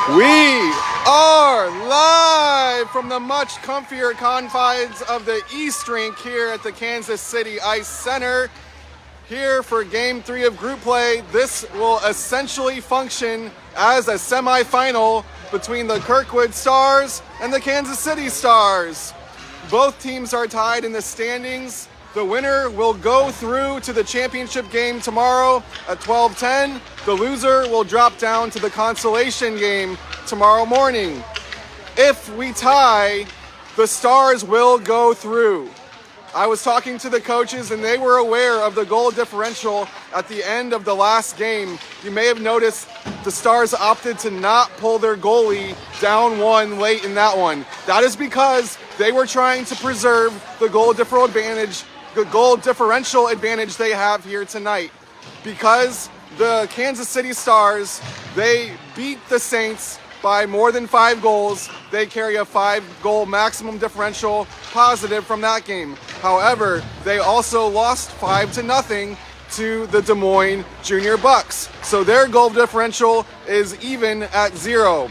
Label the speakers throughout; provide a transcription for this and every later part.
Speaker 1: We are live from the much comfier confines of the East Rink here at the Kansas City Ice Center. Here for Game 3 of group play. This will essentially function as a semifinal between the Kirkwood Stars and the Kansas City Stars. Both teams are tied in the standings. The winner will go through to the championship game tomorrow at 12:10. The loser will drop down to the consolation game tomorrow morning. If we tie, the Stars will go through. I was talking to the coaches and they were aware of the goal differential at the end of the last game. You may have noticed the Stars opted to not pull their goalie down one late in that one. That is because they were trying to preserve the goal differential advantage they have here tonight. Because the Kansas City Stars, they beat the Saints by more than 5 goals. They carry a 5-goal maximum differential positive from that game. However, they also lost 5-0 to the Des Moines Junior Bucks. So their goal differential is even at 0.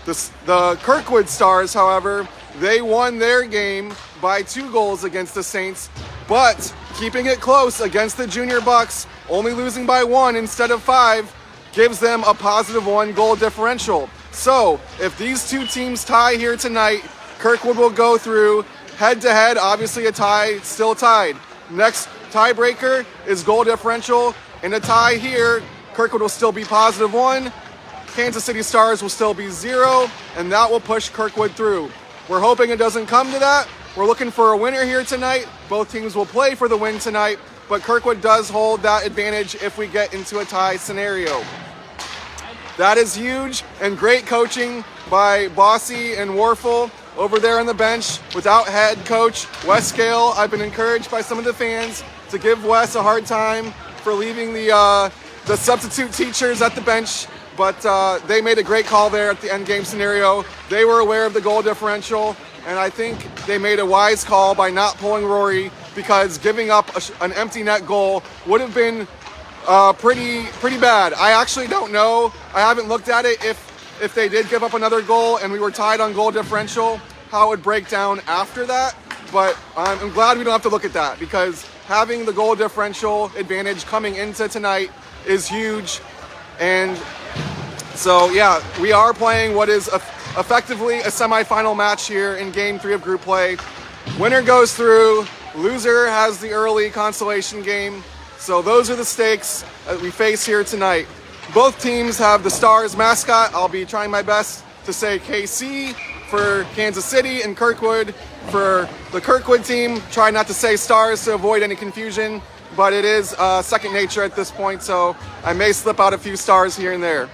Speaker 1: The Kirkwood Stars, however, they won their game by 2 goals against the Saints, but keeping it close against the Junior Bucks, only losing by 1 instead of 5, gives them a positive 1 goal differential. So if these two teams tie here tonight, Kirkwood will go through. Head-to-head, obviously a tie, still tied. Next tiebreaker is goal differential. In a tie here, Kirkwood will still be positive 1. Kansas City Stars will still be 0, and that will push Kirkwood through. We're hoping it doesn't come to that. We're looking for a winner here tonight. Both teams will play for the win tonight, but Kirkwood does hold that advantage if we get into a tie scenario. That is huge and great coaching by Bossy and Warfel over there on the bench. Without head coach Wes Scale, I've been encouraged by some of the fans to give Wes a hard time for leaving the substitute teachers at the bench, but they made a great call there at the end game scenario. They were aware of the goal differential, and I think they made a wise call by not pulling Rory, because giving up an empty net goal would have been pretty bad. I actually don't know. I haven't looked at it if they did give up another goal and we were tied on goal differential, how it would break down after that. But I'm glad we don't have to look at that, because having the goal differential advantage coming into tonight is huge. And so, yeah, we are playing what is effectively a semifinal match here in Game 3 of group play. Winner goes through. Loser has the early consolation game. So those are the stakes that we face here tonight. Both teams have the Stars mascot. I'll be trying my best to say KC for Kansas City and Kirkwood for the Kirkwood team. Try not to say Stars to avoid any confusion, but it is second nature at this point, so I may slip out a few Stars here and there.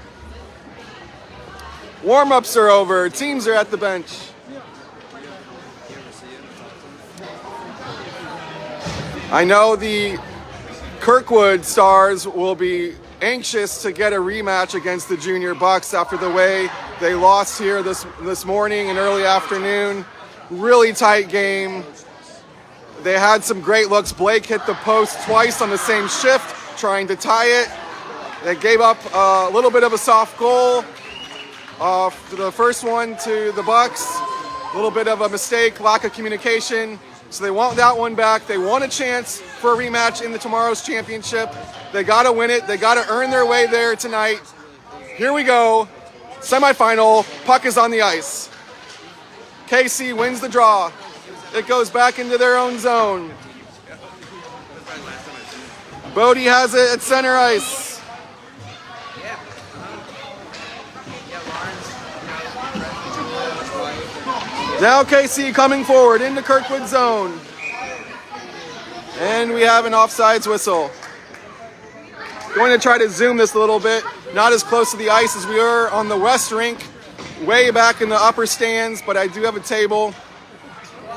Speaker 1: Warm-ups are over. Teams are at the bench. I know the Kirkwood Stars will be anxious to get a rematch against the Junior Bucks after the way they lost here this morning and early afternoon. Really tight game. They had some great looks. Blake hit the post twice on the same shift, trying to tie it. They gave up a little bit of a soft goal. The first one to the Bucks, a little bit of a mistake, lack of communication. So they want that one back. They want a chance for a rematch in tomorrow's championship. They got to win it. They got to earn their way there tonight. Here we go. Semifinal. Puck is on the ice. KC wins the draw. It goes back into their own zone. Bodie has it at center ice. Now KC coming forward into Kirkwood zone. And we have an offsides whistle. Going to try to zoom this a little bit. Not as close to the ice as we were on the West Rink. Way back in the upper stands, but I do have a table.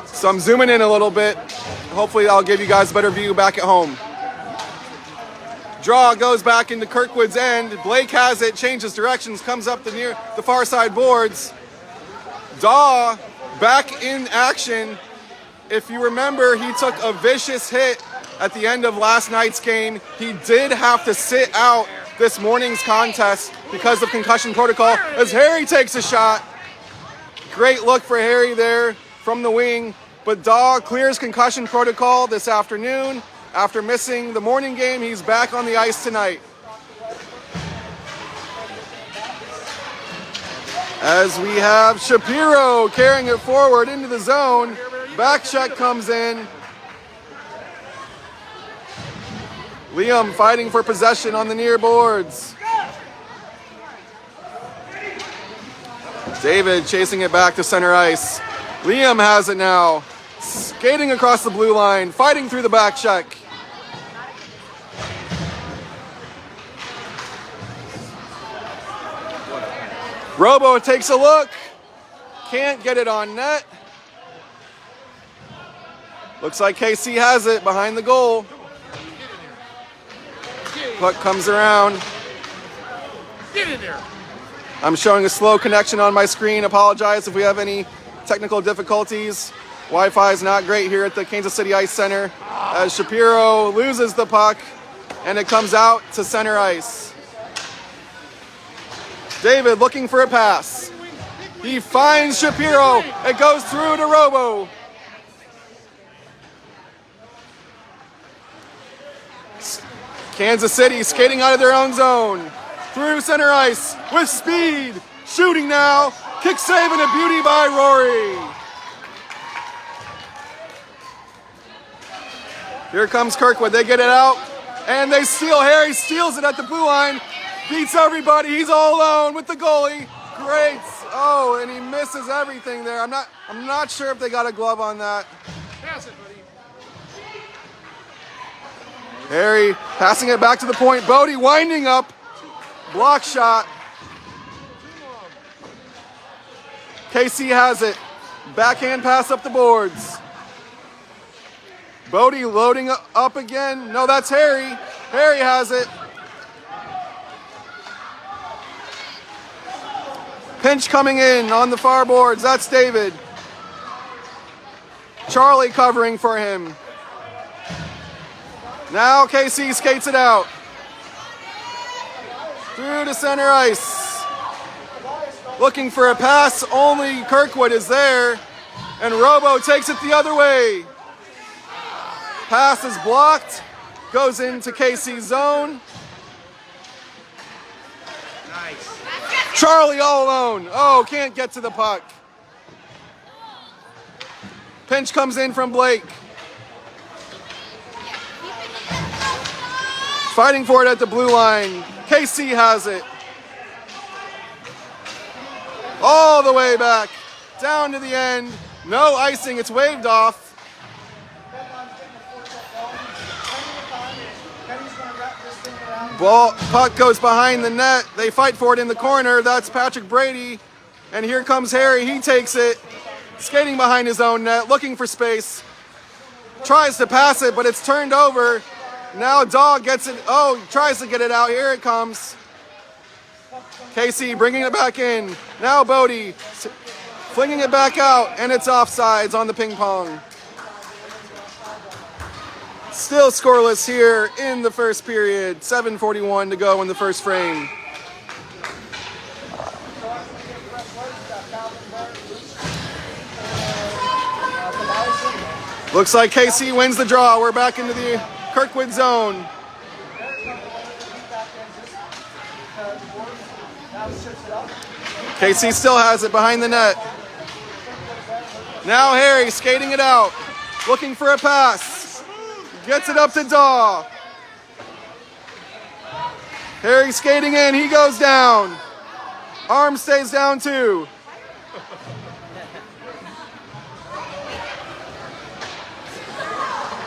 Speaker 1: So I'm zooming in a little bit. Hopefully I'll give you guys a better view back at home. Draw goes back into Kirkwood's end. Blake has it, changes directions, comes up the far side boards. Daw back in action. If you remember, he took a vicious hit at the end of last night's game. He did have to sit out this morning's contest because of concussion protocol as Harry takes a shot. Great look for Harry there from the wing, but Daw clears concussion protocol this afternoon. After missing the morning game, he's back on the ice tonight. As we have Shapiro carrying it forward into the zone. Back check comes in. Liam fighting for possession on the near boards. David chasing it back to center ice. Liam has it now. Skating across the blue line, fighting through the back check. Robo takes a look. Can't get it on net. Looks like KC has it behind the goal. Puck comes around.
Speaker 2: Get in there.
Speaker 1: I'm showing a slow connection on my screen. Apologize if we have any technical difficulties. Wi-Fi is not great here at the Kansas City Ice Center as Shapiro loses the puck and it comes out to center ice. David looking for a pass. He finds Shapiro. It goes through to Robo. Kansas City skating out of their own zone. Through center ice with speed. Shooting now. Kick save and a beauty by Rory. Here comes Kirkwood. They get it out and they steal. Harry steals it at the blue line. Beats everybody. He's all alone with the goalie. Great. Oh, and he misses everything there. I'm not sure if they got a glove on that.
Speaker 2: Pass it, buddy.
Speaker 1: Harry passing it back to the point. Bodie winding up. Block shot. KC has it. Backhand pass up the boards. Bodie loading up again. No, that's Harry. Harry has it. Pinch coming in on the far boards. That's David. Charlie covering for him. Now KC skates it out. Through to center ice. Looking for a pass. Only Kirkwood is there. And Robo takes it the other way. Pass is blocked. Goes into KC's zone.
Speaker 2: Nice.
Speaker 1: Charlie all alone. Oh, can't get to the puck. Pinch comes in from Blake. Fighting for it at the blue line. KC has it. All the way back. Down to the end. No icing. It's waved off. Puck goes behind the net. They fight for it in the corner. That's Patrick Brady. And here comes Harry. He takes it. Skating behind his own net. Looking for space. Tries to pass it, but it's turned over. Now Dog gets it. Oh, tries to get it out. Here it comes. KC bringing it back in. Now Bodie flinging it back out. And it's offsides on the ping pong. Still scoreless here in the first period. 7:41 to go in the first frame. Looks like KC wins the draw. We're back into the Kirkwood zone. KC still has it behind the net. Now Harry skating it out. Looking for a pass. Gets it up to Daw. Harry skating in. He goes down. Arm stays down too.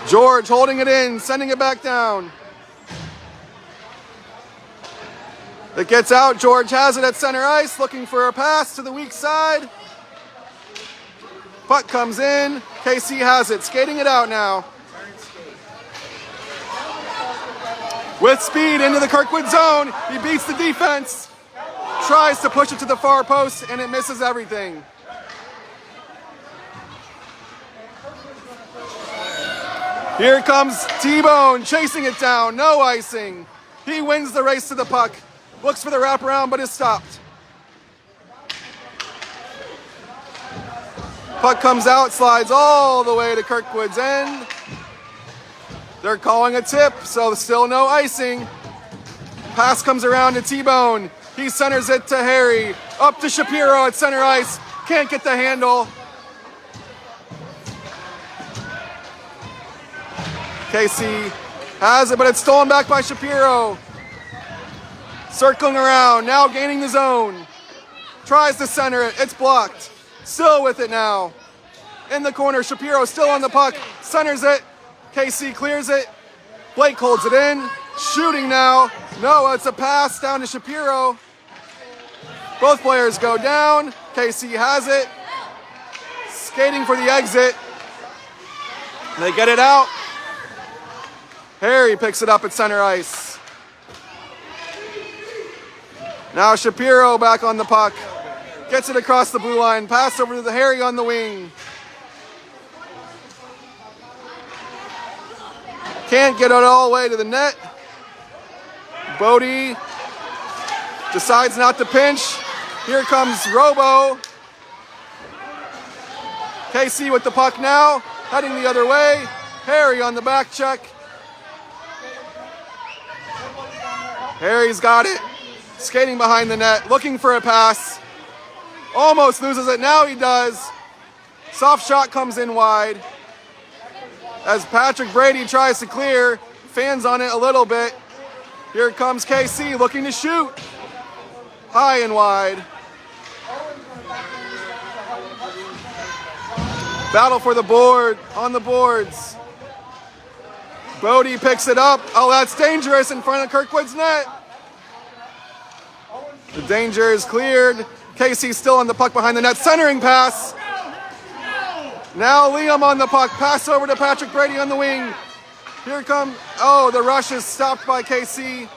Speaker 1: George holding it in, sending it back down. It gets out. George has it at center ice, looking for a pass to the weak side. Puck comes in. KC has it, skating it out now. With speed into the Kirkwood zone. He beats the defense. Tries to push it to the far post, and it misses everything. Here comes T-Bone chasing it down. No icing. He wins the race to the puck. Looks for the wraparound, but is stopped. Puck comes out, slides all the way to Kirkwood's end. They're calling a tip, so still no icing. Pass comes around to T-Bone. He centers it to Harry. Up to Shapiro at center ice. Can't get the handle. Casey has it, but it's stolen back by Shapiro. Circling around, now gaining the zone. Tries to center it, it's blocked. Still with it now. In the corner, Shapiro still on the puck. Centers it, Casey clears it. Blake holds it in. Shooting now. No, it's a pass down to Shapiro. Both players go down. Casey has it. Skating for the exit. They get it out. Harry picks it up at center ice. Now Shapiro back on the puck. Gets it across the blue line. Pass over to the Harry on the wing. Can't get it all the way to the net. Bodie decides not to pinch. Here comes Robo. Casey with the puck now. Heading the other way. Harry on the back check. Harry's got it. Skating behind the net. Looking for a pass. Almost loses it. Now he does. Soft shot comes in wide. As Patrick Brady tries to clear. Fans on it a little bit. Here comes KC looking to shoot. High and wide. Battle for the board on the boards. Bodie picks it up. Oh, that's dangerous in front of Kirkwood's net. The danger is cleared. Casey's still on the puck behind the net. Centering pass. Now Liam on the puck. Pass over to Patrick Brady on the wing. Here come. Oh, the rush is stopped by KC.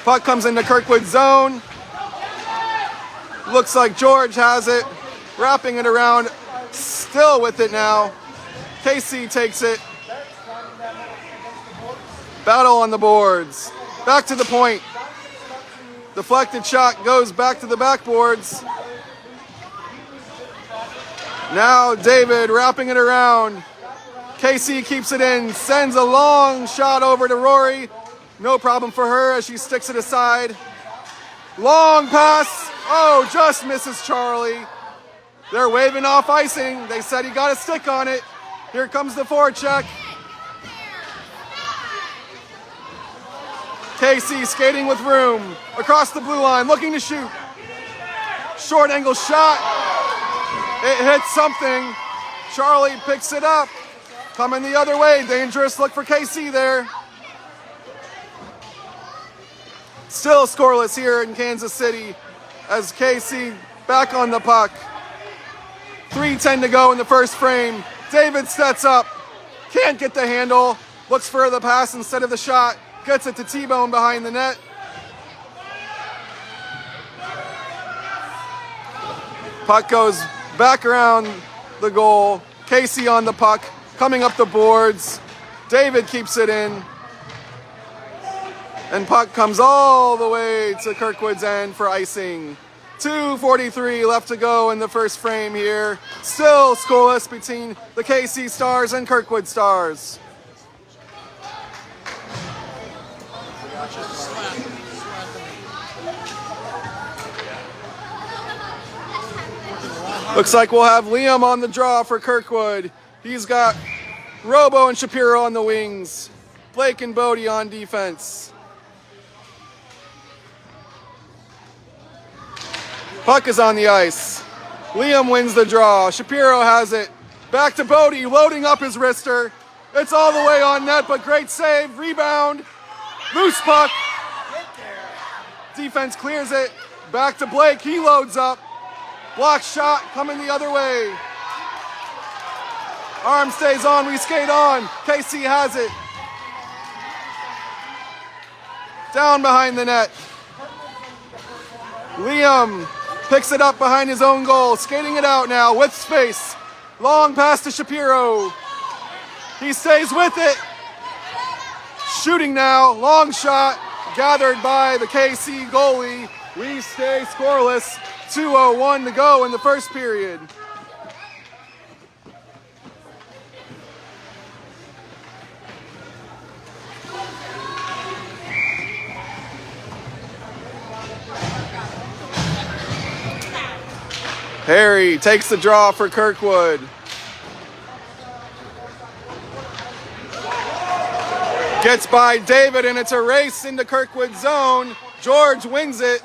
Speaker 1: Puck comes into Kirkwood's zone. Looks like George has it. Wrapping it around. Still with it now. Casey takes it. Battle on the boards. Back to the point. Deflected shot goes back to the backboards. Now David wrapping it around. Casey keeps it in. Sends a long shot over to Rory. No problem for her as she sticks it aside. Long pass. Oh, just misses Charlie. They're waving off icing. They said he got a stick on it. Here comes the forecheck. Casey skating with room. Across the blue line, looking to shoot. Short angle shot. It hits something. Charlie picks it up. Coming the other way. Dangerous look for KC there. Still scoreless here in Kansas City as KC back on the puck. 3:10 to go in the first frame. David sets up. Can't get the handle. Looks for the pass instead of the shot. Gets it to T-Bone behind the net. Puck goes back around the goal. Casey on the puck. Coming up the boards. David keeps it in. And puck comes all the way to Kirkwood's end for icing. 2:43 left to go in the first frame here. Still scoreless between the KC Stars and Kirkwood Stars. Looks like we'll have Liam on the draw for Kirkwood. He's got Robo and Shapiro on the wings. Blake and Bodie on defense. Puck is on the ice. Liam wins the draw. Shapiro has it. Back to Bodie, loading up his wrister. It's all the way on net, but great save. Rebound. Loose puck. Defense clears it. Back to Blake. He loads up. Block shot coming the other way. Arm stays on. We skate on. KC has it. Down behind the net. Liam picks it up behind his own goal. Skating it out now with space. Long pass to Shapiro. He stays with it. shooting now, long shot, gathered by the KC goalie. We stay scoreless, 2:01 to go in the first period. Harry takes the draw for Kirkwood. Gets by David, and it's a race into Kirkwood's zone. George wins it.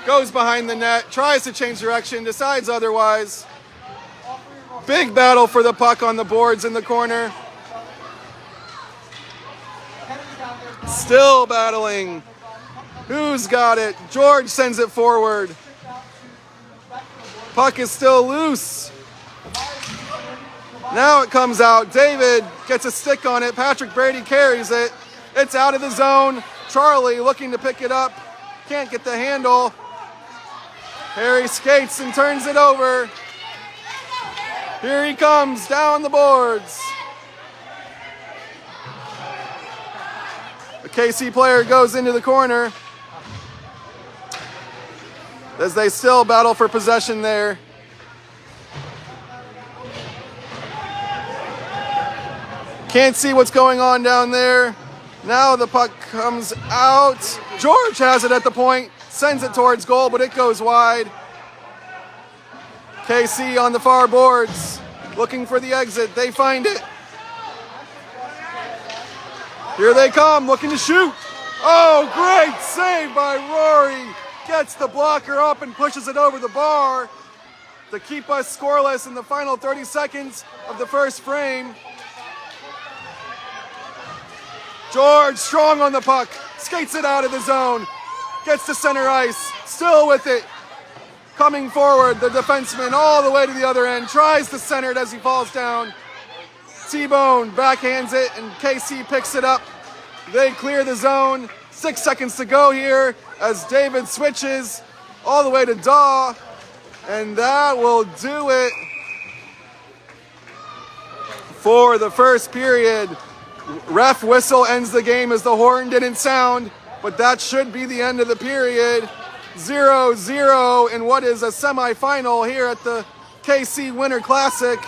Speaker 1: Goes behind the net, tries to change direction, decides otherwise. Big battle for the puck on the boards in the corner. Still battling. Who's got it? George sends it forward. Puck is still loose. Now it comes out. David gets a stick on it. Patrick Brady carries it. It's out of the zone. Charlie looking to pick it up. Can't get the handle. Harry skates and turns it over. Here he comes down the boards. The KC player goes into the corner as they still battle for possession there. Can't see what's going on down there. Now the puck comes out. George has it at the point, sends it towards goal, but it goes wide. KC on the far boards, looking for the exit. They find it. Here they come, looking to shoot. Oh, great save by Rory. Gets the blocker up and pushes it over the bar to keep us scoreless in the final 30 seconds of the first frame. George strong on the puck, skates it out of the zone, gets to center ice, still with it. Coming forward, the defenseman all the way to the other end, tries to center it as he falls down. T-Bone backhands it and KC picks it up. They clear the zone. 6 seconds to go here as David switches all the way to Daw, and that will do it for the first period. Ref whistle ends the game as the horn didn't sound, but that should be the end of the period. 0-0 in what is a semifinal here at the KC Winter Classic.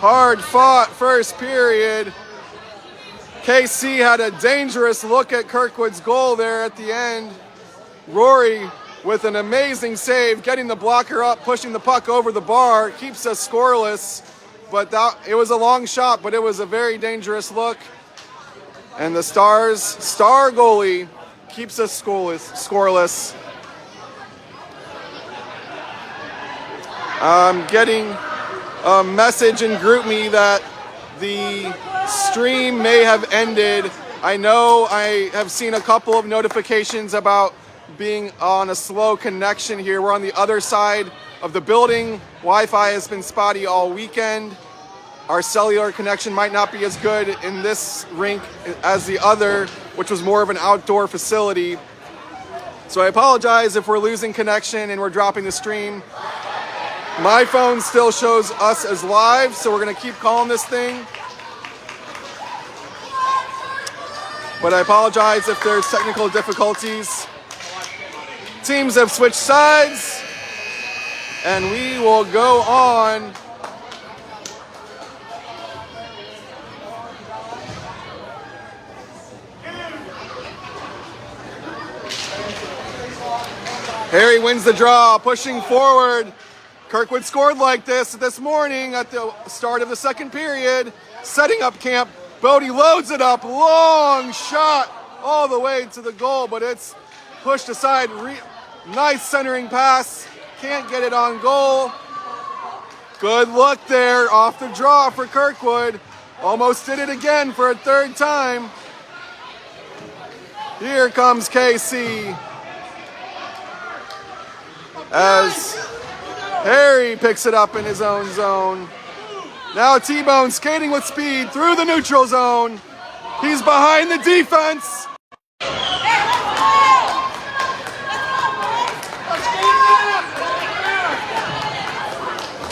Speaker 1: Hard fought first period. KC had a dangerous look at Kirkwood's goal there at the end. Rory with an amazing save, getting the blocker up, pushing the puck over the bar, keeps us scoreless. But it was a long shot, but it was a very dangerous look. And the Stars' star goalie keeps us scoreless. I'm getting a message in GroupMe that the stream may have ended. I know I have seen a couple of notifications about being on a slow connection here. We're on the other side of the building. Wi-Fi has been spotty all weekend. Our cellular connection might not be as good in this rink as the other, which was more of an outdoor facility. So I apologize if we're losing connection and we're dropping the stream. My phone still shows us as live, so we're gonna keep calling this thing. But I apologize if there's technical difficulties. Teams have switched sides, and we will go on. Harry wins the draw, pushing forward. Kirkwood scored like this morning at the start of the second period, setting up camp. Bodie loads it up, long shot all the way to the goal, but it's pushed aside. Nice centering pass, can't get it on goal. Good look there, off the draw for Kirkwood. Almost did it again for a third time. Here comes KC as Harry picks it up in his own zone. Now T-Bone skating with speed through the neutral zone. He's behind the defense.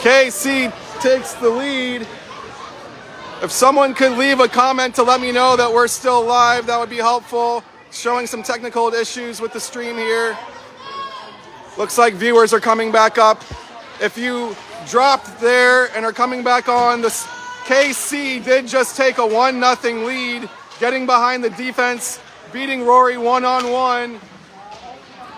Speaker 1: KC takes the lead. If someone could leave a comment to let me know that we're still live, that would be helpful. Showing some technical issues with the stream here. Looks like viewers are coming back up. If you dropped there and are coming back on, the KC did just take a 1-0 lead, getting behind the defense, beating Rory one-on-one.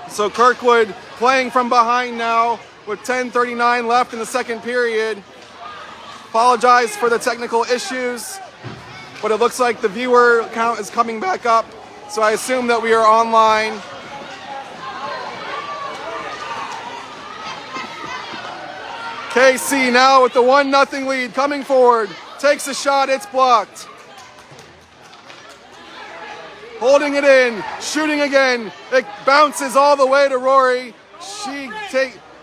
Speaker 1: So Kirkwood playing from behind now with 10:39 left in the second period. Apologize for the technical issues, but it looks like the viewer count is coming back up, so I assume that we are online. KC now with the 1-0 lead, coming forward, takes a shot, it's blocked. Holding it in, shooting again, it bounces all the way to Rory. She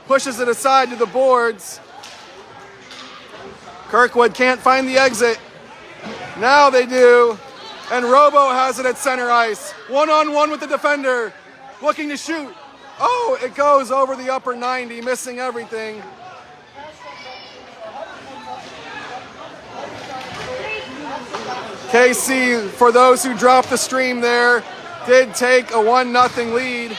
Speaker 1: pushes it aside to the boards. Kirkwood can't find the exit. Now they do, and Robo has it at center ice. One-on-one with the defender, looking to shoot. Oh, it goes over the upper 90, missing everything. KC, for those who dropped the stream there, did take a 1-0 lead.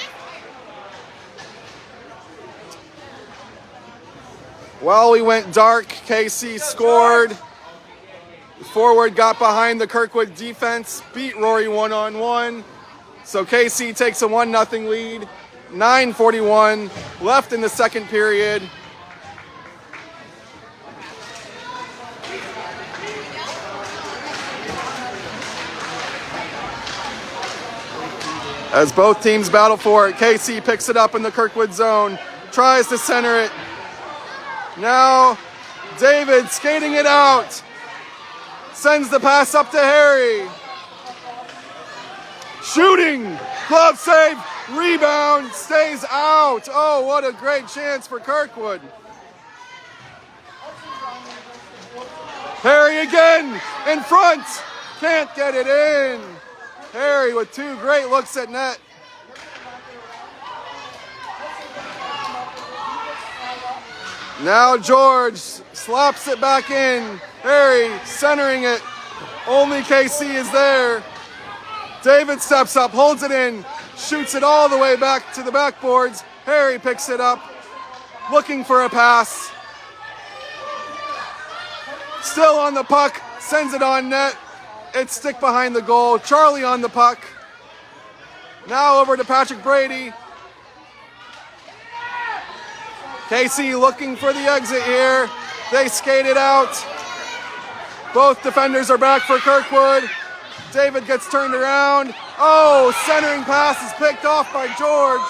Speaker 1: While we went dark, KC scored. The forward got behind the Kirkwood defense, beat Rory one-on-one. So KC takes a 1-0 lead. 9:41 left in the second period. As both teams battle for it, KC picks it up in the Kirkwood zone, tries to center it. Now, David skating it out. Sends the pass up to Harry. Shooting, glove save, rebound, stays out. Oh, what a great chance for Kirkwood. Harry again, in front, can't get it in. Harry with two great looks at net. Now George slaps it back in. Harry centering it. Only KC is there. David steps up, holds it in, shoots it all the way back to the backboards. Harry picks it up, looking for a pass. Still on the puck, sends it on net. It's stick behind the goal. Charlie on the puck. Now over to Patrick Brady. KC looking for the exit here. They skate it out. Both defenders are back for Kirkwood. David gets turned around. Oh, centering pass is picked off by George.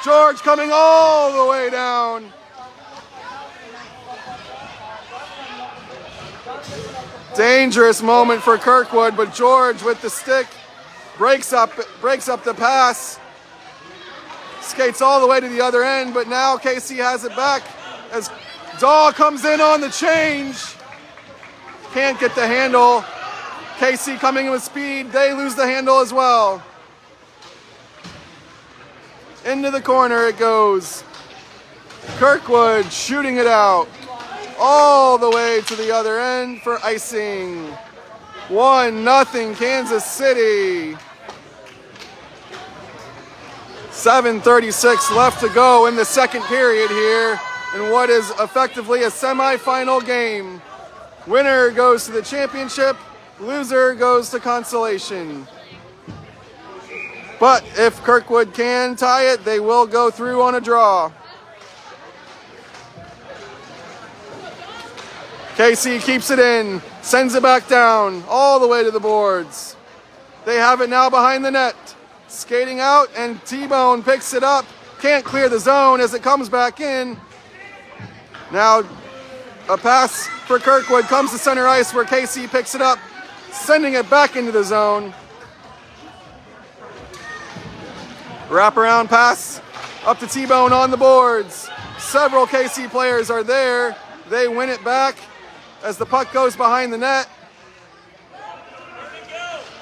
Speaker 1: George coming all the way down. Dangerous moment for Kirkwood, but George with the stick breaks up the pass. Skates all the way to the other end, but now KC has it back as Daw comes in on the change. Can't get the handle. KC coming in with speed. They lose the handle as well. Into the corner it goes. Kirkwood shooting it out. All the way to the other end for icing. 1-0 Kansas City. 7:36 left to go in the second period here in what is effectively a semifinal game. Winner goes to the championship, loser goes to consolation. But if Kirkwood can tie it, they will go through on a draw. KC keeps it in, sends it back down, all the way to the boards. They have it now behind the net. Skating out, and T-Bone picks it up. Can't clear the zone as it comes back in. Now, a pass for Kirkwood comes to center ice where KC picks it up, sending it back into the zone. Wraparound pass up to T-Bone on the boards. Several KC players are there. They win it back as the puck goes behind the net.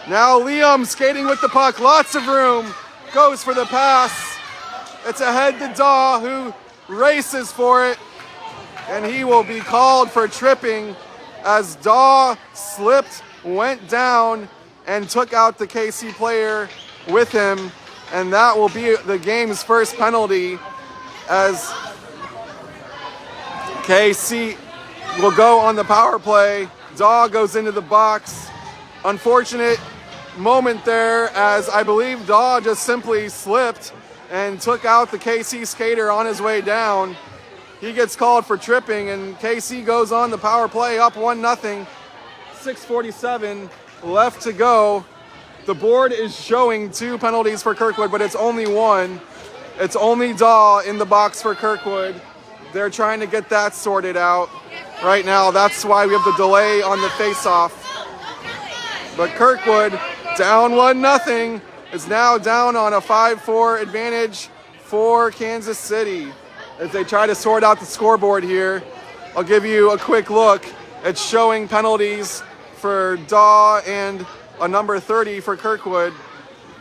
Speaker 1: Now Liam skating with the puck, lots of room, goes for the pass. It's ahead to Daw, who races for it, and he will be called for tripping as Daw slipped, went down, and took out the KC player with him, and that will be the game's first penalty as KC will go on the power play. Daw goes into the box. Unfortunate moment there as I believe Daw just simply slipped and took out the KC skater on his way down. He gets called for tripping and KC goes on the power play up 1-0. 6:47 left to go. The board is showing 2 penalties for Kirkwood, but it's only 1. It's only Daw in the box for Kirkwood. They're trying to get that sorted out right now. That's why we have the delay on the face-off. But Kirkwood, down 1-0, is now down on a 5-4 advantage for Kansas City. As they try to sort out the scoreboard here, I'll give you a quick look. It's showing penalties for Daw and a number 30 for Kirkwood,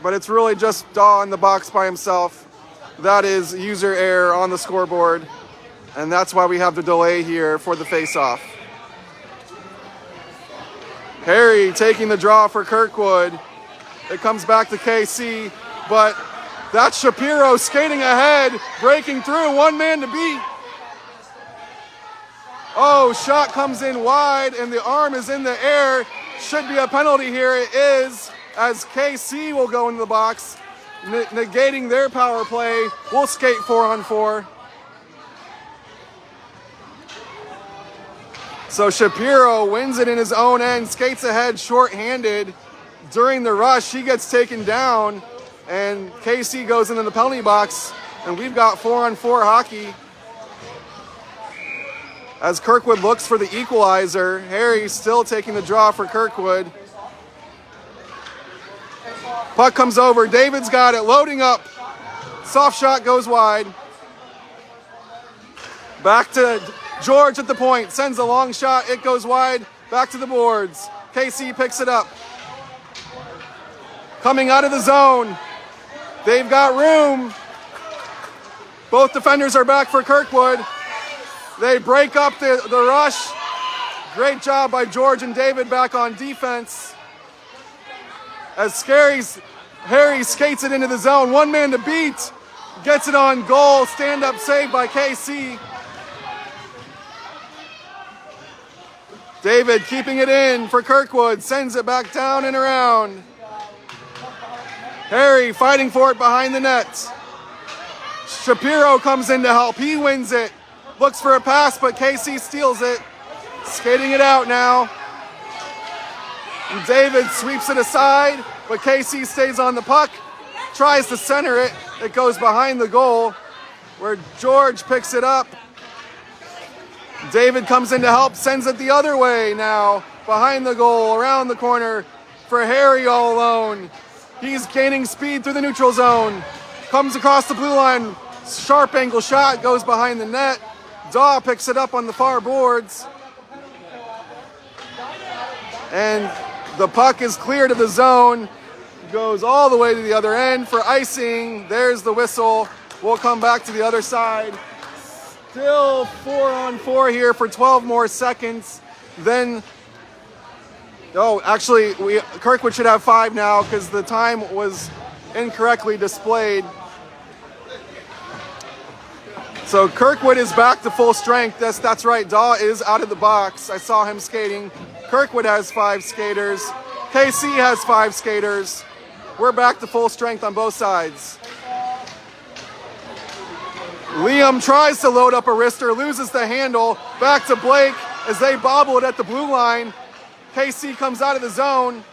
Speaker 1: but it's really just Daw in the box by himself. That is user error on the scoreboard, and that's why we have the delay here for the face-off. Harry taking the draw for Kirkwood. It comes back to KC, but that's Shapiro skating ahead, breaking through, 1 man to beat. Oh, shot comes in wide, and the arm is in the air. Should be a penalty here. It is, as KC will go into the box, negating their power play. We'll skate 4-on-4. So Shapiro wins it in his own end, skates ahead short-handed. During the rush, he gets taken down, and KC goes into the penalty box, and we've got 4-on-4 hockey. As Kirkwood looks for the equalizer, Harry still taking the draw for Kirkwood. Puck comes over, David's got it, loading up. Soft shot goes wide. Back to George at the point, sends a long shot, it goes wide, back to the boards. KC picks it up. Coming out of the zone, they've got room. Both defenders are back for Kirkwood. They break up the rush. Great job by George and David back on defense. As Harry skates it into the zone, 1 man to beat. Gets it on goal, stand-up save by KC. David keeping it in for Kirkwood, sends it back down and around. Harry fighting for it behind the net. Shapiro comes in to help, he wins it. Looks for a pass, but KC steals it. Skating it out now. And David sweeps it aside, but KC stays on the puck. Tries to center it. It goes behind the goal, where George picks it up. David comes in to help, sends it the other way now. Behind the goal, around the corner for Harry all alone. He's gaining speed through the neutral zone. Comes across the blue line. Sharp angle shot, goes behind the net. Daw picks it up on the far boards. And the puck is cleared of the zone. Goes all the way to the other end for icing. There's the whistle. We'll come back to the other side. Still 4-on-4 here for 12 more seconds. Then, actually, Kirkwood should have 5 now because the time was incorrectly displayed. So Kirkwood is back to full strength. That's right, Daw is out of the box. I saw him skating. Kirkwood has 5 skaters. KC has 5 skaters. We're back to full strength on both sides. Liam tries to load up a wrister, loses the handle. Back to Blake as they bobble it at the blue line. KC comes out of the zone.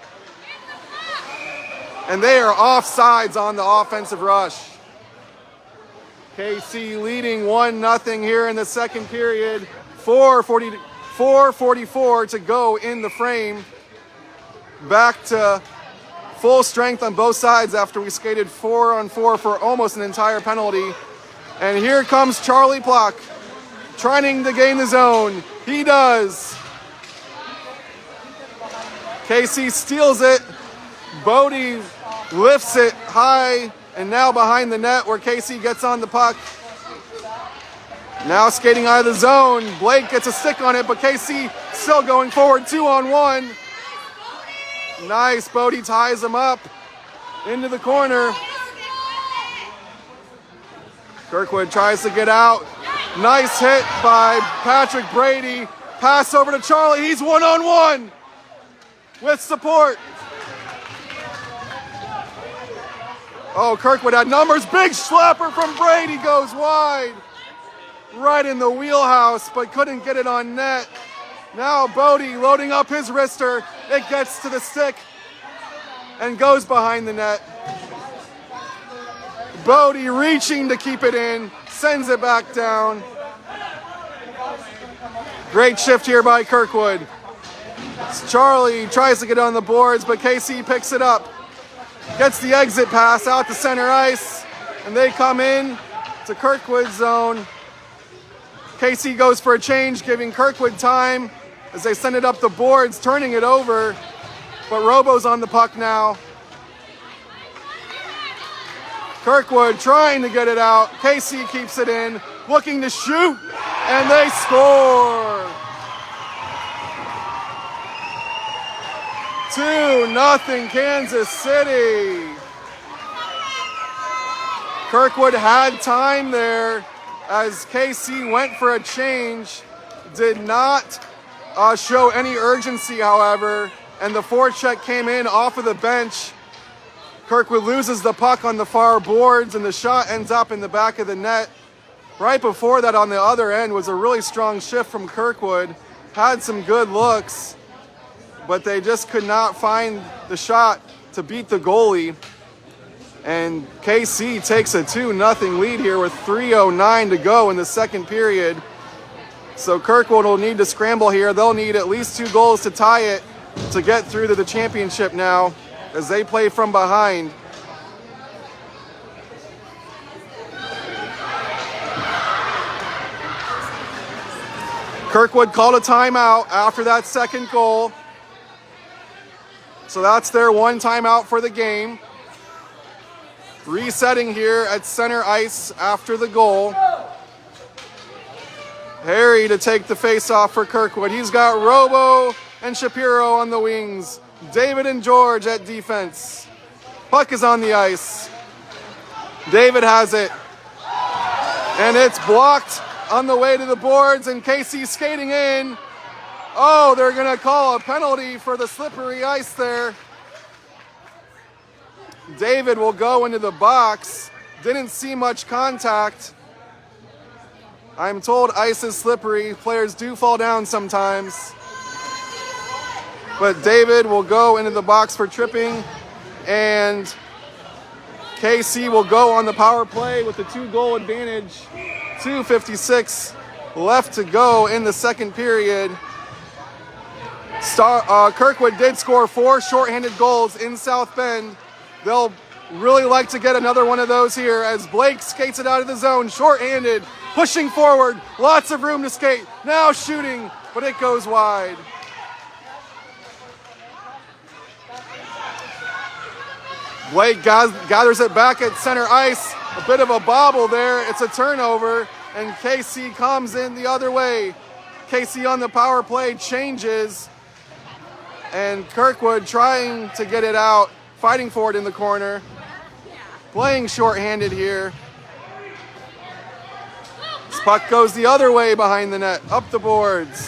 Speaker 1: And they are offsides on the offensive rush. KC leading 1-0 here in the second period. 4:44 to go in the frame. Back to full strength on both sides after we skated 4-on-4 for almost an entire penalty. And here comes Charlie Plock, trying to gain the zone. He does. KC steals it. Bodie lifts it high and now behind the net where KC gets on the puck. Now skating out of the zone. Blake gets a stick on it, but KC still going forward 2-on-1. Nice, Bodie ties him up into the corner. Kirkwood tries to get out. Nice hit by Patrick Brady. Pass over to Charlie. He's 1-on-1 with support. Oh, Kirkwood had numbers. Big slapper from Brady goes wide. Right in the wheelhouse, but couldn't get it on net. Now Bodie loading up his wrister. It gets to the stick and goes behind the net. Bodie reaching to keep it in, sends it back down. Great shift here by Kirkwood. Charlie tries to get on the boards, but KC picks it up. Gets the exit pass out to center ice, and they come in to Kirkwood's zone. KC goes for a change, giving Kirkwood time as they send it up the boards, turning it over, but Robo's on the puck now. Kirkwood trying to get it out. KC keeps it in, looking to shoot, and they score. 2-0 Kansas City. Kirkwood had time there as KC went for a change. Did not show any urgency, however, and the forecheck came in off of the bench. Kirkwood loses the puck on the far boards, and the shot ends up in the back of the net. Right before that, on the other end, was a really strong shift from Kirkwood. Had some good looks, but they just could not find the shot to beat the goalie. And KC takes a 2-0 lead here with 3:09 to go in the second period. So Kirkwood will need to scramble here. They'll need at least 2 goals to tie it to get through to the championship now, as they play from behind. Kirkwood called a timeout after that second goal. So that's their one timeout for the game. Resetting here at center ice after the goal. Harry to take the face-off for Kirkwood. He's got Robo and Shapiro on the wings. David and George at defense. Puck is on the ice. David has it. And it's blocked on the way to the boards, and KC skating in. Oh, they're going to call a penalty for the slippery ice there. David will go into the box. Didn't see much contact. I'm told ice is slippery. Players do fall down sometimes. But David will go into the box for tripping, and KC will go on the power play with the 2-goal advantage. 2:56 left to go in the second period. Kirkwood did score 4 shorthanded goals in South Bend. They'll really like to get another one of those here as Blake skates it out of the zone, shorthanded, pushing forward, lots of room to skate, now shooting, but it goes wide. Blake gathers it back at center ice, a bit of a bobble there, it's a turnover, and KC comes in the other way. KC on the power play changes, and Kirkwood trying to get it out, fighting for it in the corner, playing shorthanded here. This puck goes the other way behind the net, up the boards.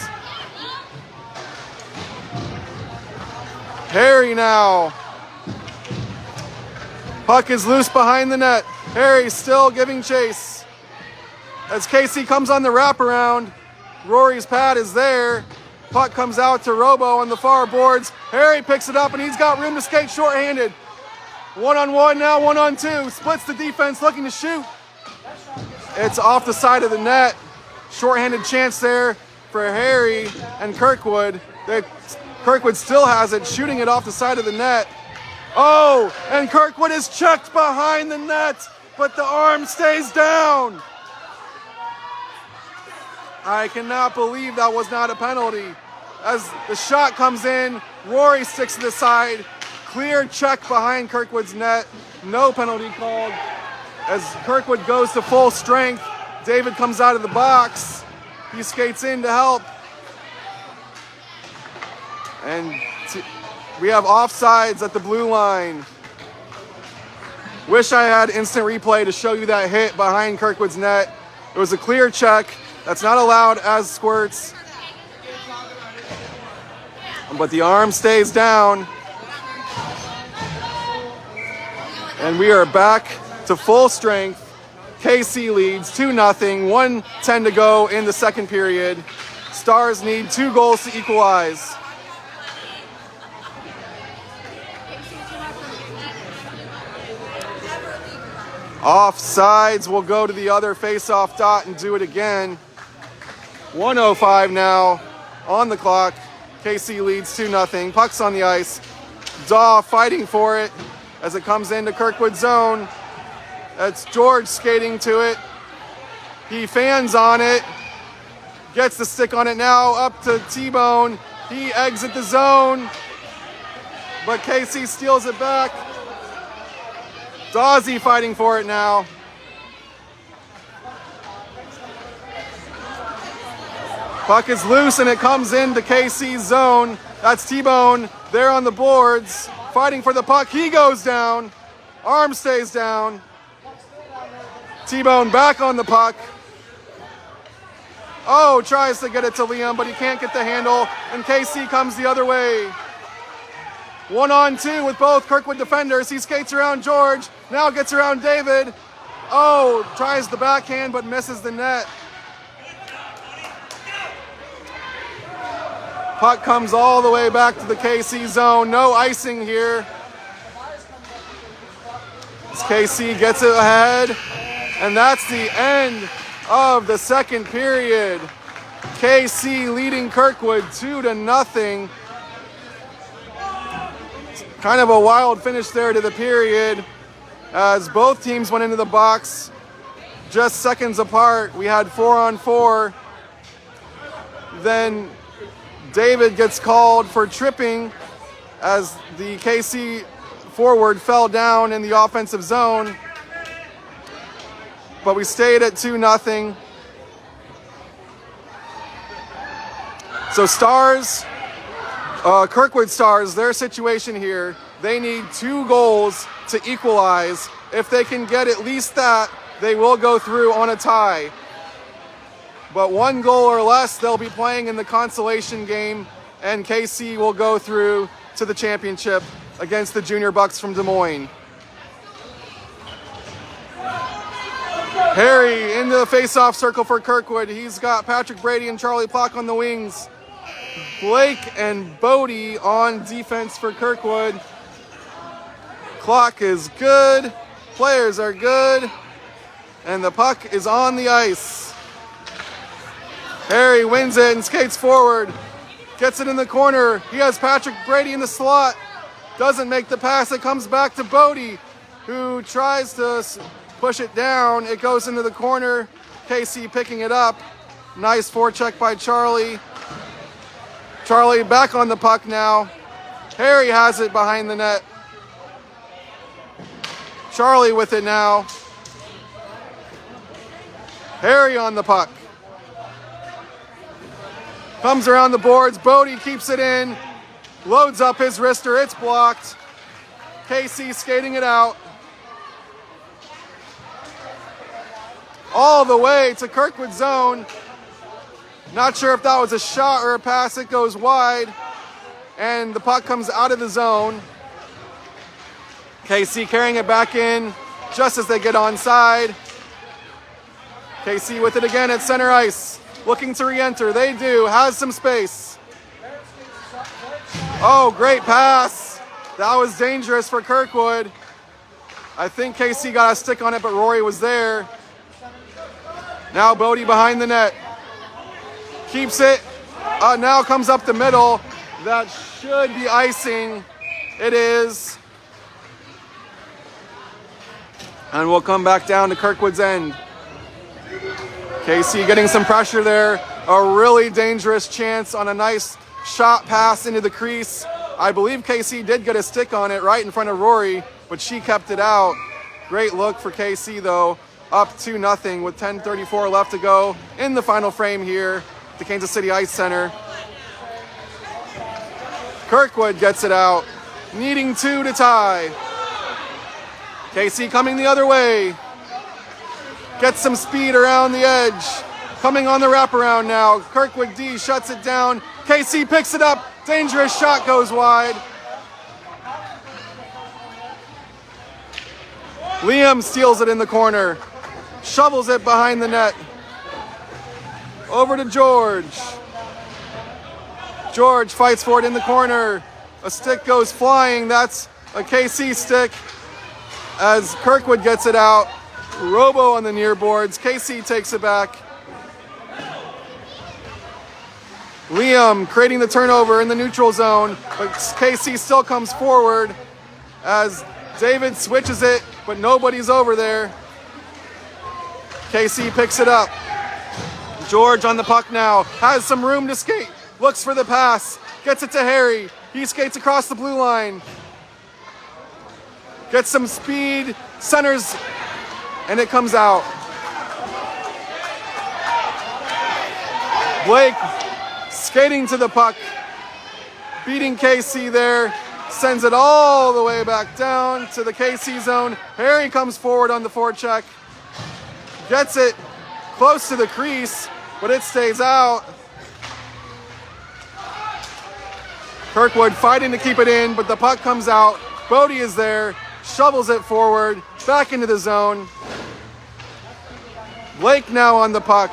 Speaker 1: Harry now. Puck is loose behind the net. Harry still giving chase. As KC comes on the wraparound, Rory's pad is there. Puck comes out to Robo on the far boards. Harry picks it up, and he's got room to skate shorthanded. 1-on-1 now, 1-on-2. Splits the defense, looking to shoot. It's off the side of the net. Shorthanded chance there for Harry and Kirkwood. Kirkwood still has it, shooting it off the side of the net. Oh, and Kirkwood is checked behind the net, but the arm stays down. I cannot believe that was not a penalty. As the shot comes in, Rory sticks to the side. Clear check behind Kirkwood's net. No penalty called. As Kirkwood goes to full strength, David comes out of the box. He skates in to help. And we have offsides at the blue line. Wish I had instant replay to show you that hit behind Kirkwood's net. It was a clear check. That's not allowed as squirts. But the arm stays down. And we are back to full strength. KC leads 2-0, 1:10 to go in the second period. Stars need 2 goals to equalize. Offsides will go to the other face-off dot and do it again. 1:05 now on the clock. KC leads 2-0. Puck's on the ice. Daw fighting for it as it comes into Kirkwood zone. That's George skating to it. He fans on it. Gets the stick on it now. Up to T-Bone. He exits the zone. But KC steals it back. Dawsey fighting for it now. Puck is loose and it comes into KC's zone. That's T-Bone there on the boards, fighting for the puck. He goes down. Arm stays down. T-Bone back on the puck. Oh, tries to get it to Liam, but he can't get the handle, and KC comes the other way. 1-on-2 with both Kirkwood defenders. He skates around George, now gets around David. Oh, tries the backhand, but misses the net. Puck comes all the way back to the KC zone. No icing here. As KC gets it ahead, and that's the end of the second period. KC leading Kirkwood 2-0. Kind of a wild finish there to the period as both teams went into the box just seconds apart. We had 4-on-4. Then David gets called for tripping as the KC forward fell down in the offensive zone. But we stayed at 2-0. So Stars, Kirkwood Stars, their situation here, they need 2 goals to equalize. If they can get at least that, they will go through on a tie. But 1 goal or less, they'll be playing in the consolation game, and KC will go through to the championship against the Junior Bucks from Des Moines. Harry into the face-off circle for Kirkwood. He's got Patrick Brady and Charlie Plock on the wings. Blake and Bodie on defense for Kirkwood. Clock is good. Players are good. And the puck is on the ice. Harry wins it and skates forward. Gets it in the corner. He has Patrick Brady in the slot. Doesn't make the pass. It comes back to Bodie, who tries to push it down. It goes into the corner. KC picking it up. Nice forecheck by Charlie. Charlie back on the puck now. Harry has it behind the net. Charlie with it now. Harry on the puck. Comes around the boards. Bodie keeps it in. Loads up his wrister. It's blocked. KC skating it out. All the way to Kirkwood zone. Not sure if that was a shot or a pass. It goes wide. And the puck comes out of the zone. KC carrying it back in just as they get onside. KC with it again at center ice. Looking to re-enter. They do. Has some space. Oh, great pass. That was dangerous for Kirkwood. I think KC got a stick on it, but Rory was there. Now Bodie behind the net. Keeps it. Now comes up the middle. That should be icing. It is. And we'll come back down to Kirkwood's end. KC getting some pressure there. A really dangerous chance on a nice shot pass into the crease. I believe KC did get a stick on it right in front of Rory, but she kept it out. Great look for KC though. up 2-0 with 10:34 left to go in the final frame here at the Kansas City Ice Center. Kirkwood gets it out, needing 2 to tie. KC coming the other way. Gets some speed around the edge. Coming on the wraparound now. Kirkwood D shuts it down. KC picks it up. Dangerous shot goes wide. Liam steals it in the corner. Shovels it behind the net. Over to George. George fights for it in the corner. A stick goes flying. That's a KC stick as Kirkwood gets it out. Robo on the near boards. KC takes it back. Liam creating the turnover in the neutral zone, but KC still comes forward as David switches it, but nobody's over there. KC picks it up. George on the puck now, has some room to skate, looks for the pass, gets it to Harry. He skates across the blue line. Gets some speed, centers, and it comes out. Blake skating to the puck, beating KC there, sends it all the way back down to the KC zone. Harry comes forward on the forecheck, gets it close to the crease, but it stays out. Kirkwood fighting to keep it in, but the puck comes out. Bodie is there, shovels it forward, back into the zone. Blake now on the puck.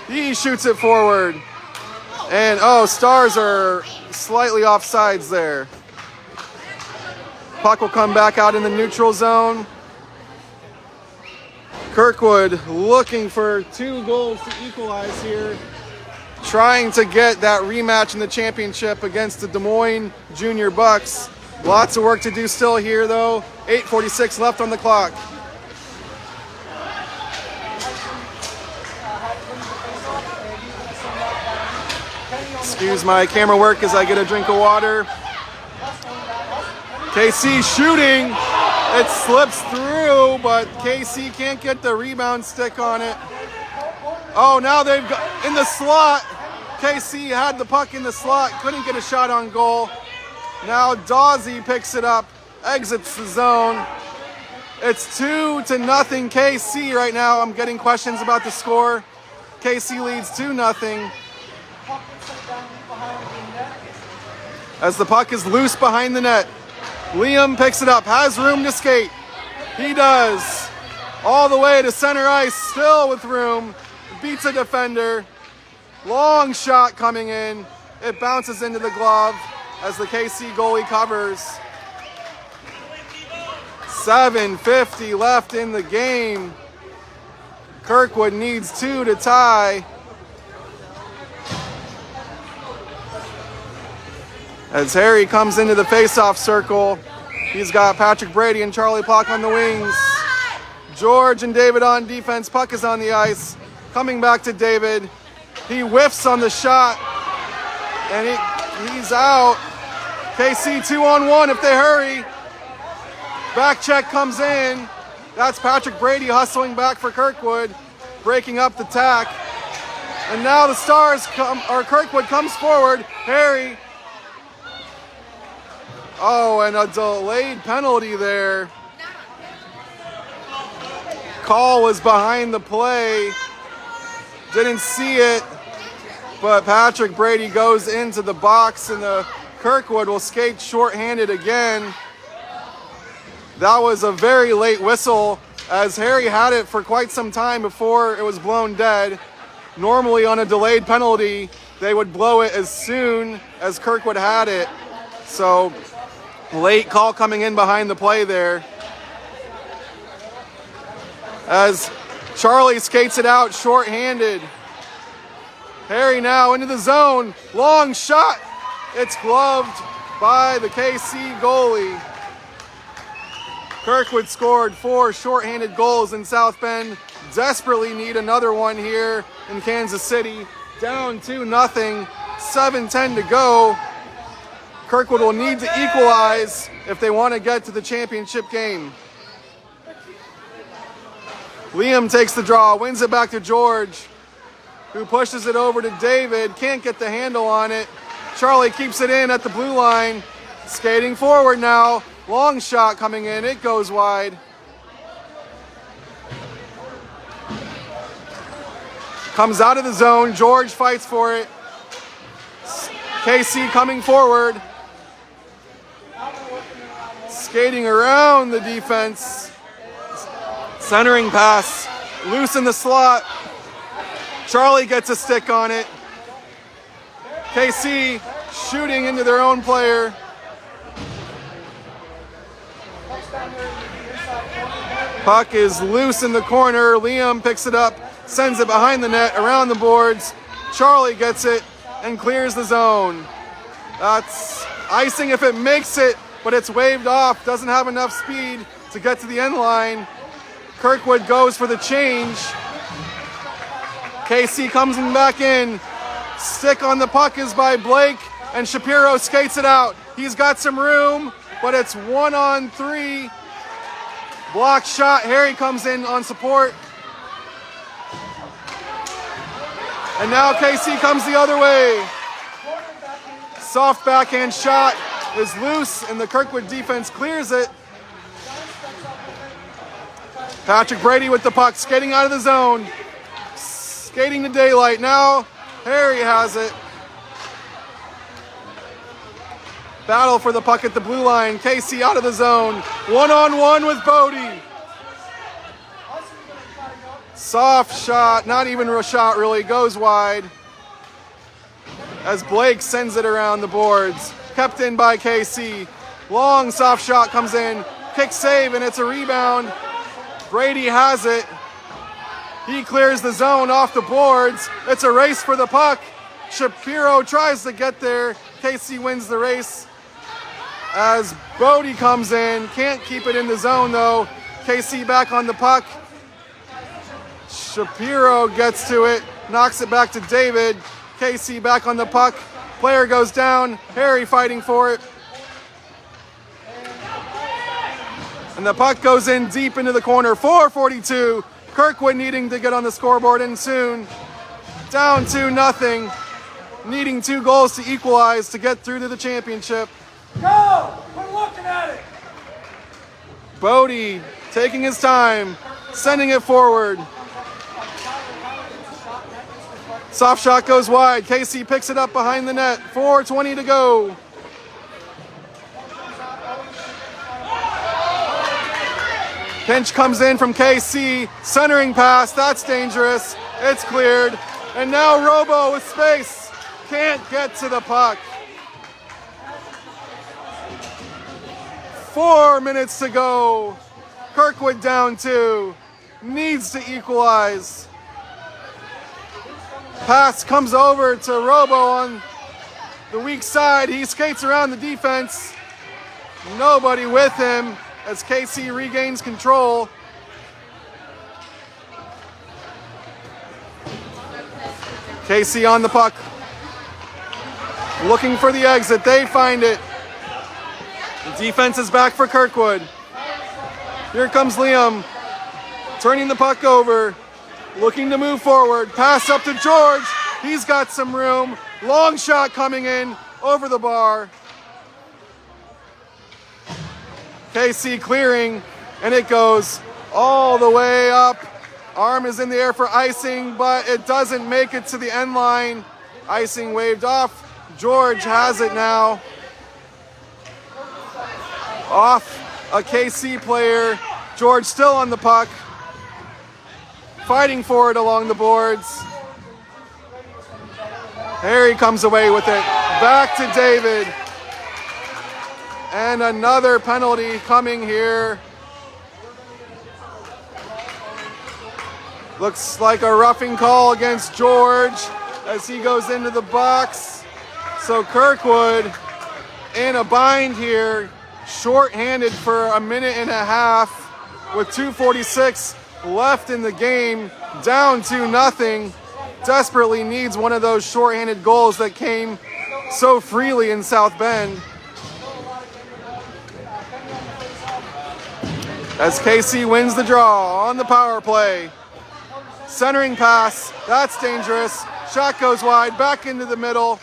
Speaker 1: He shoots it forward. And Stars are slightly offsides there. Puck will come back out in the neutral zone. Kirkwood looking for 2 goals to equalize here. Trying to get that rematch in the championship against the Des Moines Junior Bucks. Lots of work to do still here though. 8:46 left on the clock. Excuse my camera work as I get a drink of water. KC shooting. It slips through, but KC can't get the rebound stick on it. Oh, now they've got in the slot. KC had the puck in the slot, couldn't get a shot on goal. Now Dawsey picks it up, exits the zone. It's 2-0 KC right now. I'm getting questions about the score. KC leads 2-0. As the puck is loose behind the net. Liam picks it up, has room to skate. He does. All the way to center ice, still with room. Beats a defender. Long shot coming in. It bounces into the glove as the KC goalie covers. 7:50 left in the game. Kirkwood needs 2 to tie. As Harry comes into the face-off circle, he's got Patrick Brady and Charlie Plok on the wings. George and David on defense. Puck is on the ice. Coming back to David. He whiffs on the shot, and he's out. KC 2-on-1 if they hurry. Back check comes in. That's Patrick Brady hustling back for Kirkwood, breaking up the tack. And now the Stars Kirkwood comes forward. Harry. Oh, and a delayed penalty there. Call was behind the play. Didn't see it, but Patrick Brady goes into the box and the Kirkwood will skate shorthanded again. That was a very late whistle as Harry had it for quite some time before it was blown dead. Normally on a delayed penalty, they would blow it as soon as Kirkwood had it. So late call coming in behind the play there. As Charlie skates it out shorthanded. Harry now into the zone. Long shot. It's gloved by the KC goalie. Kirkwood scored 4 shorthanded goals in South Bend. Desperately need another one here in Kansas City. Down 2-0. 7:10 to go. Kirkwood will need to equalize if they want to get to the championship game. Liam takes the draw, wins it back to George, who pushes it over to David. Can't get the handle on it. Charlie keeps it in at the blue line. Skating forward now. Long shot coming in. It goes wide. Comes out of the zone. George fights for it. KC coming forward. Skating around the defense. Centering pass. Loose in the slot. Charlie gets a stick on it. KC shooting into their own player. Puck is loose in the corner. Liam picks it up, sends it behind the net, around the boards. Charlie gets it and clears the zone. That's icing if it makes it, but it's waved off. Doesn't have enough speed to get to the end line. Kirkwood goes for the change. KC comes back in. Stick on the puck is by Blake, and Shapiro skates it out. He's got some room, but it's 1-on-3. Block shot. Harry comes in on support. And now KC comes the other way. Soft backhand shot is loose, and the Kirkwood defense clears it. Patrick Brady with the puck, skating out of the zone. Skating to daylight. Now Harry has it. Battle for the puck at the blue line. KC out of the zone. 1-on-1 with Bodie. Soft shot, not even a shot really, goes wide. As Blake sends it around the boards. Kept in by KC. Long soft shot comes in. Kick save, and it's a rebound. Brady has it. He clears the zone off the boards. It's a race for the puck. Shapiro tries to get there. KC wins the race. As Bodie comes in, can't keep it in the zone though. KC back on the puck. Shapiro gets to it, knocks it back to David. KC back on the puck. Player goes down. Harry fighting for it. And the puck goes in deep into the corner. 4:42. Kirkwood needing to get on the scoreboard and soon. Down 2-0. Needing 2 goals to equalize to get through to the championship.
Speaker 3: Go! We're looking at it!
Speaker 1: Bodie taking his time, sending it forward. Soft shot goes wide. KC picks it up behind the net. 4:20 to go. Pinch comes in from KC. Centering pass. That's dangerous. It's cleared. And now Robo with space. Can't get to the puck. 4 minutes to go. Kirkwood down 2. Needs to equalize. Pass comes over to Robo on the weak side. He skates around the defense. Nobody with him as KC regains control. KC on the puck. Looking for the exit. They find it. The defense is back for Kirkwood. Here comes Liam. Turning the puck over. Looking to move forward. Pass up to George. He's got some room. Long shot coming in over the bar. KC clearing, and it goes all the way up. Arm is in the air for icing, but it doesn't make it to the end line. Icing waved off. George has it now. Off a KC player. George still on the puck. Fighting for it along the boards. Harry comes away with it. Back to David. And another penalty coming here. Looks like a roughing call against George as he goes into the box. So Kirkwood in a bind here. Short-handed for a minute and a half with 2:46 left in the game. Down 2-0. Desperately needs one of those short-handed goals that came so freely in South Bend. as KC wins the draw on the power play. Centering pass, that's dangerous. Shot goes wide, back into the middle.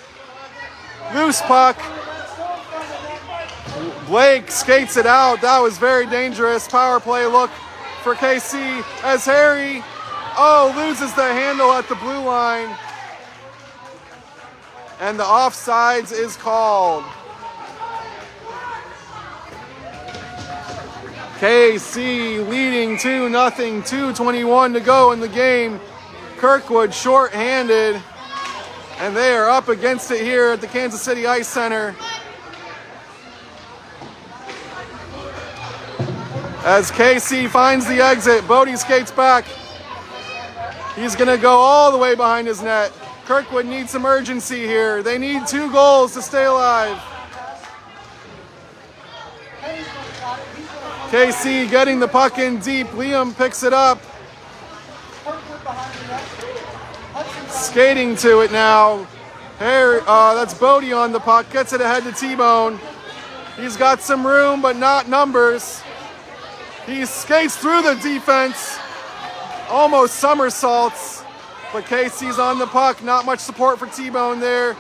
Speaker 1: Loose puck. Blake skates it out. That was very dangerous. Power play look for KC as Harry, loses the handle at the blue line. And the offsides is called. KC leading 2-0, 2:21 to go in the game. Kirkwood short-handed, and they are up against it here at the Kansas City Ice Center. As KC finds the exit, Bodie skates back. He's gonna go all the way behind his net. Kirkwood needs some urgency here. They need 2 goals to stay alive. KC getting the puck in deep. Liam picks it up. Skating to it now. That's Bodie on the puck. Gets it ahead to T-Bone. He's got some room, but not numbers. He skates through the defense. Almost somersaults. But KC's on the puck. Not much support for T-Bone there.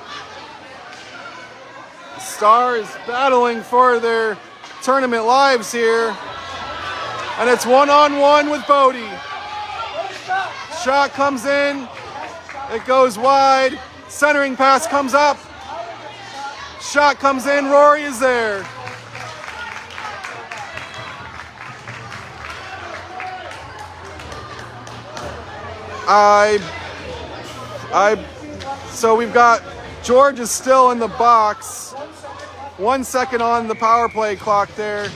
Speaker 1: Stars battling for their tournament lives here. And it's 1-on-1 with Bodie. Shot comes in. It goes wide. Centering pass comes up. Shot comes in. Rory is there. So we've got George is still in the box. 1 second on the power play clock there.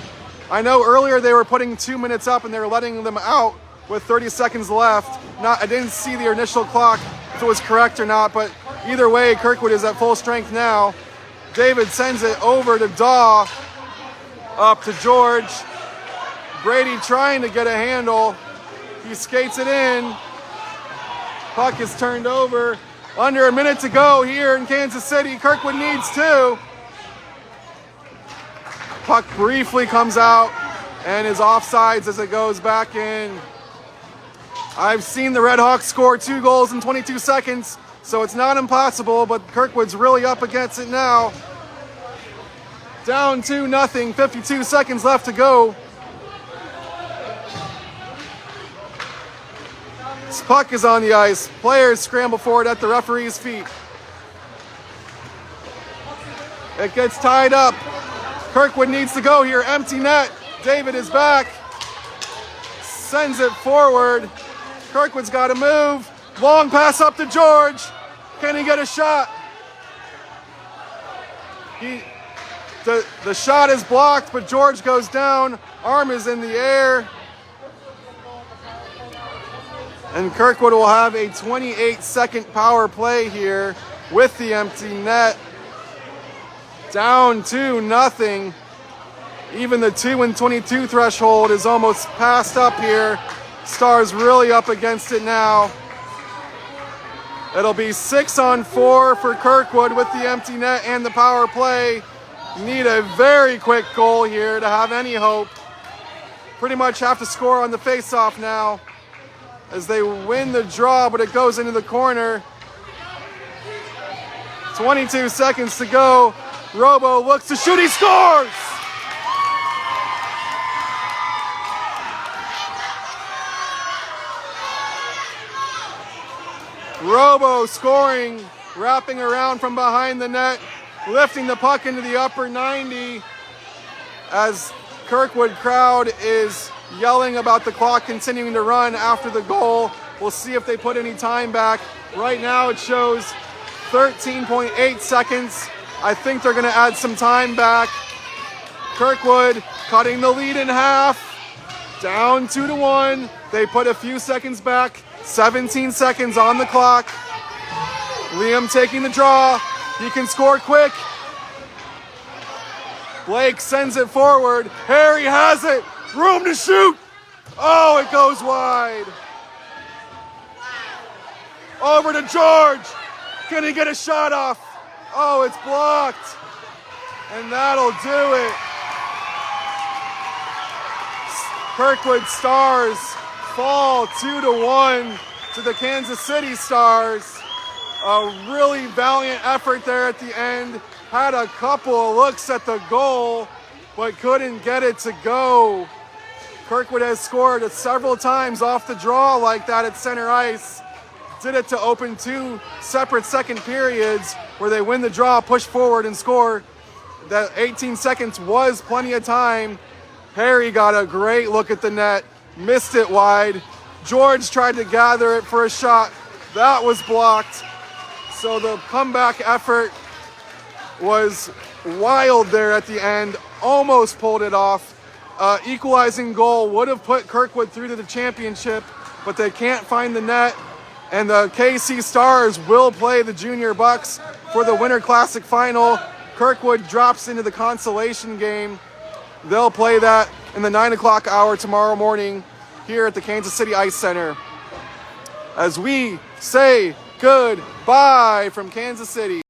Speaker 1: I know earlier they were putting 2 minutes up and they were letting them out with 30 seconds left. I didn't see the initial clock if it was correct or not, but either way, Kirkwood is at full strength now. David sends it over to Daw, up to George. Brady trying to get a handle. He skates it in. Puck is turned over. Under a minute to go here in Kansas City. Kirkwood needs 2. Puck briefly comes out and is offsides as it goes back in. I've seen the Red Hawks score 2 goals in 22 seconds, so it's not impossible, but Kirkwood's really up against it now. Down 2-0, 52 seconds left to go. This puck is on the ice. Players scramble for it at the referee's feet. It gets tied up. Kirkwood needs to go here. Empty net. David is back. Sends it forward. Kirkwood's got to move. Long pass up to George. Can he get a shot? The shot is blocked, but George goes down. Arm is in the air. And Kirkwood will have a 28-second power play here with the empty net. Down 2-0. Even the 2-22 threshold is almost passed up here. Stars really up against it now. It'll be 6-on-4 for Kirkwood with the empty net and the power play. Need a very quick goal here to have any hope. Pretty much have to score on the face-off now as they win the draw, but it goes into the corner. 22 seconds to go. Robo looks to shoot, he scores! Robo scoring, wrapping around from behind the net, lifting the puck into the upper 90 as Kirkwood crowd is yelling about the clock continuing to run after the goal. We'll see if they put any time back. Right now it shows 13.8 seconds. I think they're gonna add some time back. Kirkwood cutting the lead in half. Down 2-1. They put a few seconds back. 17 seconds on the clock. Liam taking the draw. He can score quick. Blake sends it forward. Harry has it. Room to shoot. Oh, it goes wide. Over to George. Can he get a shot off? Oh, it's blocked. And that'll do it. Kirkwood Stars fall 2-1 to the Kansas City Stars. A really valiant effort there at the end. Had a couple of looks at the goal, but couldn't get it to go. Kirkwood has scored several times off the draw like that at center ice. Did it to open 2 separate second periods where they win the draw, push forward, and score. That 18 seconds was plenty of time. Harry got a great look at the net, missed it wide. George tried to gather it for a shot. That was blocked. So the comeback effort was wild there at the end. Almost pulled it off. Equalizing goal would have put Kirkwood through to the championship, but they can't find the net. And the KC Stars will play the Junior Bucks for the Winter Classic final. Kirkwood drops into the consolation game. They'll play that in the 9 o'clock hour tomorrow morning here at the Kansas City Ice Center. As we say goodbye from Kansas City.